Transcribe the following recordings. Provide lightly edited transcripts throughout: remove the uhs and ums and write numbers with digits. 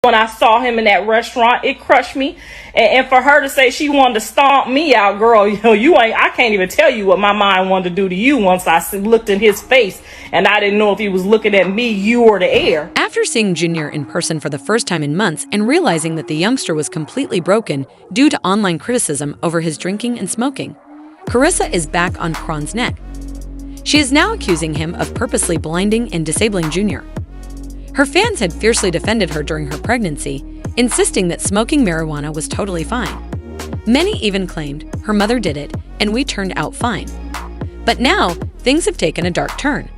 When I saw him in that restaurant, it crushed me. And for her to say she wanted to stomp me out, girl, I can't even tell you what my mind wanted to do to you once I looked in his face and I didn't know if he was looking at me, you, or the air. After seeing Junior in person for the first time in months and realizing that the youngster was completely broken due to online criticism over his drinking and smoking, Karlissa is back on Kron's neck. She is now accusing him of purposely blinding and disabling Junior. Her fans had fiercely defended her during her pregnancy, insisting that smoking marijuana was totally fine. Many even claimed her mother did it and we turned out fine. But now, things have taken a dark turn.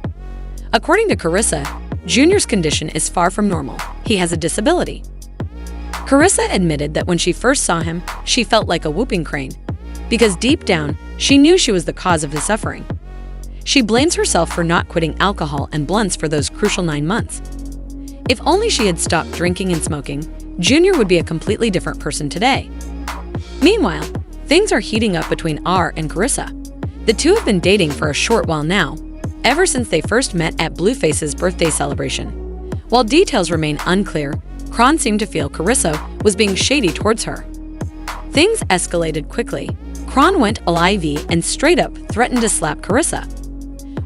According to Karlissa, Junior's condition is far from normal. He has a disability. Karlissa admitted that when she first saw him, she felt like a whooping crane, because deep down, she knew she was the cause of his suffering. She blames herself for not quitting alcohol and blunts for those crucial 9 months. If only she had stopped drinking and smoking, Junior would be a completely different person today. Meanwhile, things are heating up between R and Karlissa. The two have been dating for a short while now, ever since they first met at Blueface's birthday celebration. While details remain unclear, Kron seemed to feel Karlissa was being shady towards her. Things escalated quickly. Kron went LIV and straight up threatened to slap Karlissa.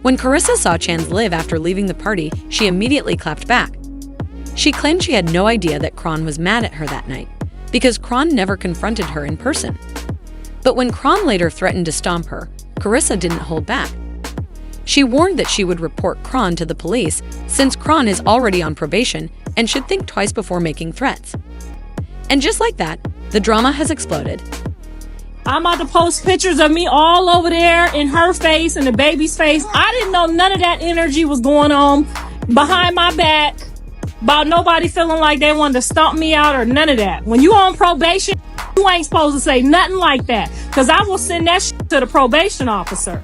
When Karlissa saw Chan's live after leaving the party, she immediately clapped back. She claimed she had no idea that Kron was mad at her that night, because Kron never confronted her in person. But when Kron later threatened to stomp her, Karlissa didn't hold back. She warned that she would report Kron to the police, since Kron is already on probation and should think twice before making threats. And just like that, the drama has exploded. I'm about to post pictures of me all over there in her face and the baby's face. I didn't know none of that energy was going on behind my back about nobody feeling like they wanted to stomp me out or none of that. When you on probation, you ain't supposed to say nothing like that, because I will send that shit to the probation officer.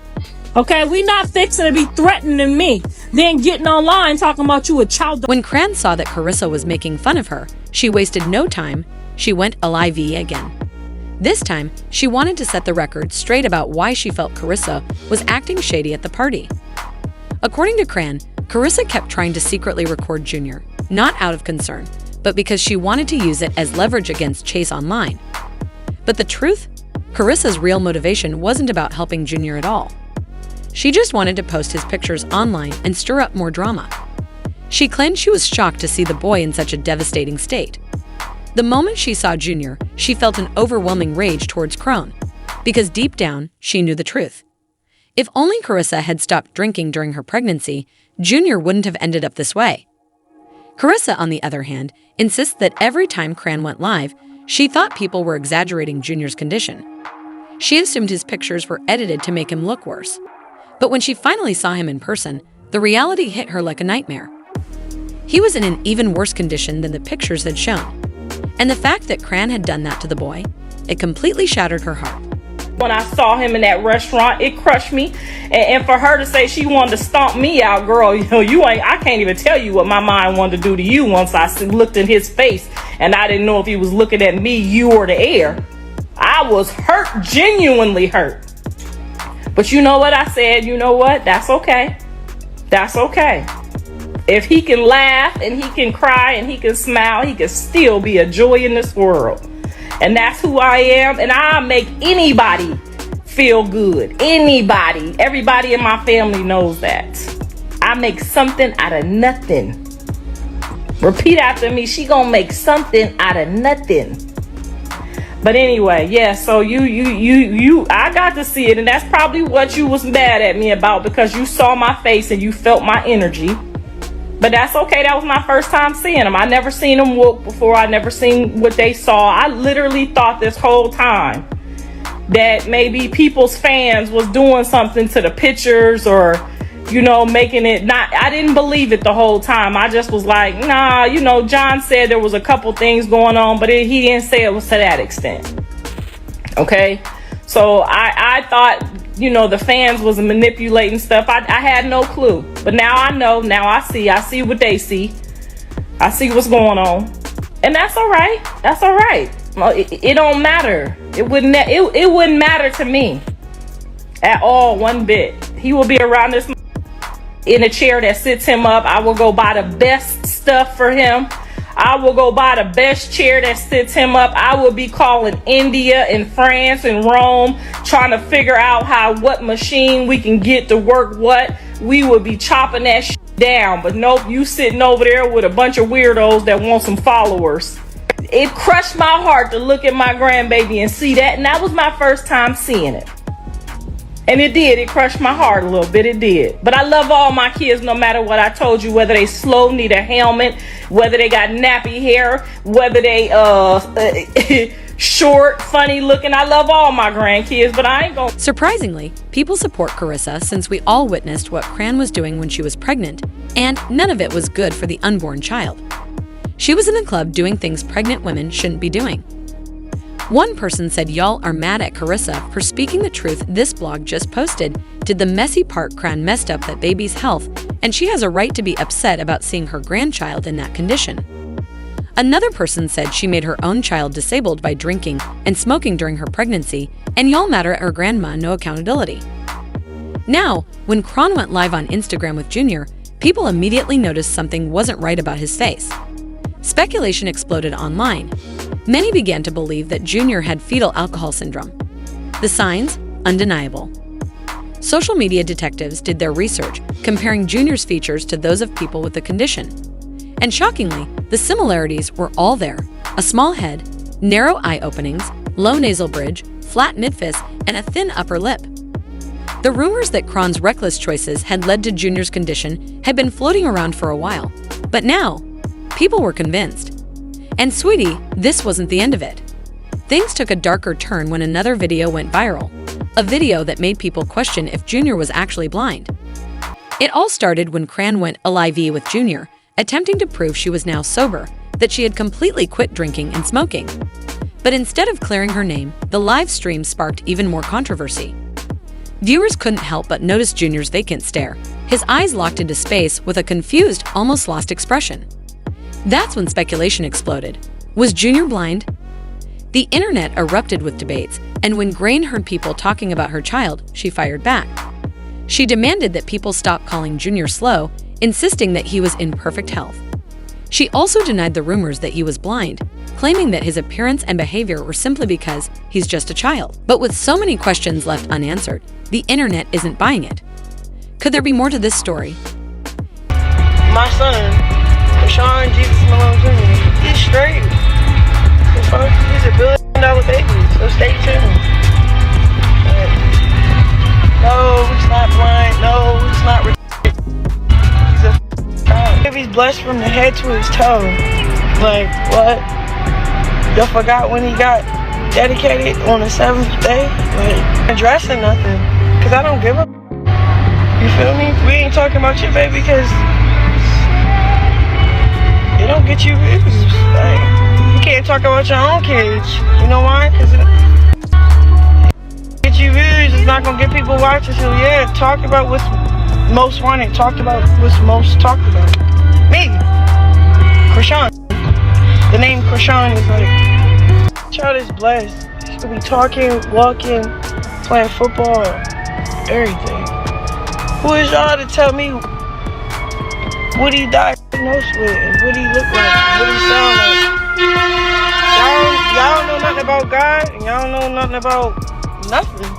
Okay, we not fixing to be threatening me, then getting online talking about you a child. When Kran saw that Karlissa was making fun of her, she wasted no time. She went LIV again. This time, she wanted to set the record straight about why she felt Karlissa was acting shady at the party. According to Kran, Karlissa kept trying to secretly record Junior, not out of concern, but because she wanted to use it as leverage against Chase online. But the truth? Karlissa's real motivation wasn't about helping Junior at all. She just wanted to post his pictures online and stir up more drama. She claimed she was shocked to see the boy in such a devastating state. The moment she saw Junior, she felt an overwhelming rage towards Kron, because deep down, she knew the truth. If only Karlissa had stopped drinking during her pregnancy, Junior wouldn't have ended up this way. Karlissa, on the other hand, insists that every time Kran went live, she thought people were exaggerating Junior's condition. She assumed his pictures were edited to make him look worse. But when she finally saw him in person, the reality hit her like a nightmare. He was in an even worse condition than the pictures had shown. And the fact that Kran had done that to the boy, it completely shattered her heart. When I saw him in that restaurant, it crushed me. And for her to say she wanted to stomp me out, girl, I can't even tell you what my mind wanted to do to you once I looked in his face and I didn't know if he was looking at me, you, or the air. I was hurt, genuinely hurt. But you know what I said? You know what? That's okay. That's okay. If he can laugh and he can cry and he can smile, he can still be a joy in this world. And that's who I am. And I make anybody feel good. Anybody. Everybody in my family knows that. I make something out of nothing. Repeat after me. She gonna make something out of nothing. But anyway, yeah, so I got to see it. And that's probably what you was mad at me about, because you saw my face and you felt my energy. But that's okay. That was my first time seeing them. I never seen them whoop before. I never seen what they saw. I literally thought this whole time that maybe people's fans was doing something to the pictures, or, making it not. I didn't believe it the whole time. I just was like, nah, John said there was a couple things going on, but he didn't say it was to that extent. Okay. So I thought, the fans was manipulating stuff. I had no clue. But now I know. Now I see what they see. I see what's going on. And that's all right. That's all right. It don't matter. It wouldn't matter to me at all, one bit. He will be around this in a chair that sits him up. I will go buy the best stuff for him. I will go buy the best chair that sits him up. I will be calling India and France and Rome, trying to figure out what machine we can get to work what. We will be chopping that shit down. But nope, you sitting over there with a bunch of weirdos that want some followers. It crushed my heart to look at my grandbaby and see that. And that was my first time seeing it. And it did. It crushed my heart a little bit. It did. But I love all my kids no matter what. I told you, whether they slow, need a helmet, whether they got nappy hair, whether they short, funny looking. I love all my grandkids, but I ain't gonna... Surprisingly, people support Karlissa since we all witnessed what Chrisean was doing when she was pregnant, and none of it was good for the unborn child. She was in the club doing things pregnant women shouldn't be doing. One person said y'all are mad at Karlissa for speaking the truth this blog just posted did the messy part Chrisean messed up that baby's health, and she has a right to be upset about seeing her grandchild in that condition. Another person said she made her own child disabled by drinking and smoking during her pregnancy, and y'all matter at her grandma no accountability. Now, when Chrisean went live on Instagram with Junior, people immediately noticed something wasn't right about his face. Speculation exploded online. Many began to believe that Junior had fetal alcohol syndrome. The signs? Undeniable. Social media detectives did their research, comparing Junior's features to those of people with the condition. And shockingly, the similarities were all there. A small head, narrow eye openings, low nasal bridge, flat midfist, and a thin upper lip. The rumors that Chrisean's reckless choices had led to Junior's condition had been floating around for a while. But now, people were convinced. And sweetie, this wasn't the end of it. Things took a darker turn when another video went viral, a video that made people question if Junior was actually blind. It all started when Chrisean went live with Junior, attempting to prove she was now sober, that she had completely quit drinking and smoking. But instead of clearing her name, the live stream sparked even more controversy. Viewers couldn't help but notice Junior's vacant stare, his eyes locked into space with a confused, almost lost expression. That's when speculation exploded. Was Junior blind? The internet erupted with debates, and when Chrisean heard people talking about her child, she fired back. She demanded that people stop calling Junior slow, insisting that he was in perfect health. She also denied the rumors that he was blind, claiming that his appearance and behavior were simply because he's just a child. But with so many questions left unanswered, the internet isn't buying it. Could there be more to this story? My son, Chrisean Jesus Malone Jr., he's straight. He's a $1 billion baby, so stay tuned. No, he's not blind. No, he's not retarded. He's a child. He's blessed from the head to his toe. Like, what? Y'all forgot when he got dedicated on the 7th day? Like, addressing nothing. Because I don't give a... You feel me? We ain't talking about your baby because... it don't get you views. Like, you can't talk about your own kids. You know why? Because get you views, it's not gonna get people watching. So yeah, talk about what's most wanted. Talk about what's most talked about. Me, Chrisean. The name Chrisean is like, child is blessed. He's gonna be talking, walking, playing football, everything. Who is y'all to tell me what he diagnosed with and what he look like, what he sound like? Y'all don't know nothing about God, and y'all don't know nothing about nothing.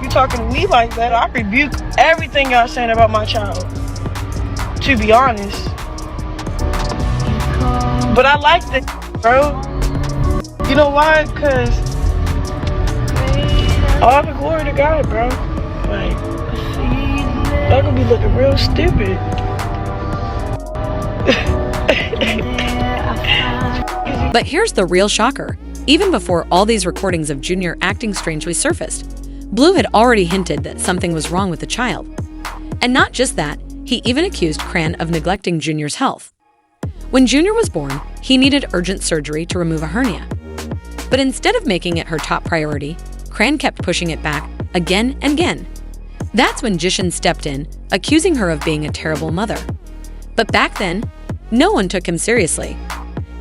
You talking to me like that, I rebuke everything y'all saying about my child, to be honest. But I like this, bro. You know why? Because all the glory to God, bro. Like, y'all gonna be looking real stupid. But here's the real shocker. Even before all these recordings of Junior acting strangely surfaced, Blue had already hinted that something was wrong with the child. And not just that, he even accused Chrisean of neglecting Junior's health. When Junior was born, he needed urgent surgery to remove a hernia. But instead of making it her top priority, Chrisean kept pushing it back again and again. That's when Chrisean stepped in, accusing her of being a terrible mother. But back then, no one took him seriously.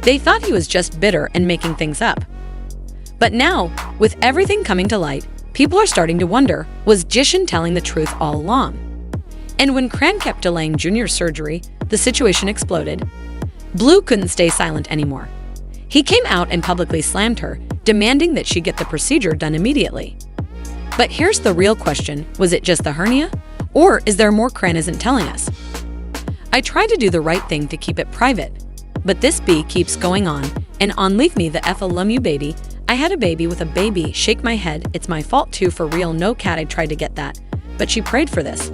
They thought he was just bitter and making things up. But now, with everything coming to light, people are starting to wonder, was Chrisean telling the truth all along? And when Chrisean kept delaying Junior's surgery, the situation exploded. Blue couldn't stay silent anymore. He came out and publicly slammed her, demanding that she get the procedure done immediately. But here's the real question: was it just the hernia? Or is there more Cran isn't telling us? I tried to do the right thing to keep it private, but this bee keeps going on and on. Leave me the F alum, you baby. I had a baby with a baby. Shake my head. It's my fault too, for real. No cat, I tried to get that, but she prayed for this.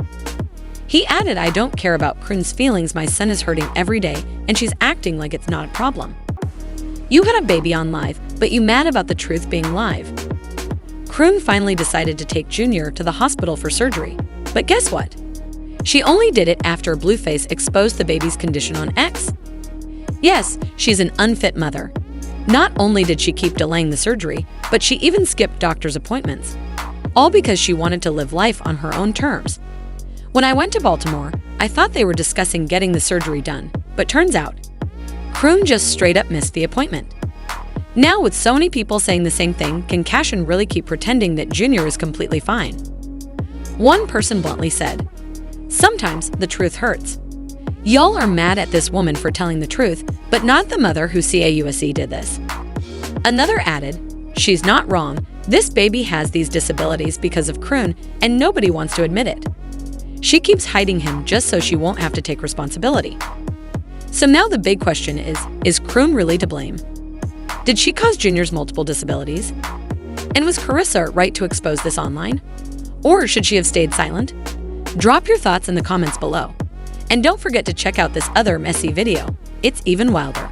He added, I don't care about Kroon's feelings. My son is hurting every day and she's acting like it's not a problem. You had a baby on live, but you mad about the truth being live. Kroon finally decided to take Junior to the hospital for surgery, but guess what? She only did it after Blueface exposed the baby's condition on X. Yes, she's an unfit mother. Not only did she keep delaying the surgery, but she even skipped doctor's appointments, all because she wanted to live life on her own terms. When I went to Baltimore, I thought they were discussing getting the surgery done, but turns out, Kroon just straight up missed the appointment. Now, with so many people saying the same thing, can Chrisean really keep pretending that Junior is completely fine? One person bluntly said, sometimes the truth hurts. Y'all are mad at this woman for telling the truth, but not the mother who CAUSE did this. Another added, she's not wrong. This baby has these disabilities because of Kroon, and nobody wants to admit it. She keeps hiding him just so she won't have to take responsibility. So now the big question is Kroon really to blame? Did she cause Junior's multiple disabilities? And was Karlissa right to expose this online? Or should she have stayed silent? Drop your thoughts in the comments below. And don't forget to check out this other messy video. It's even wilder.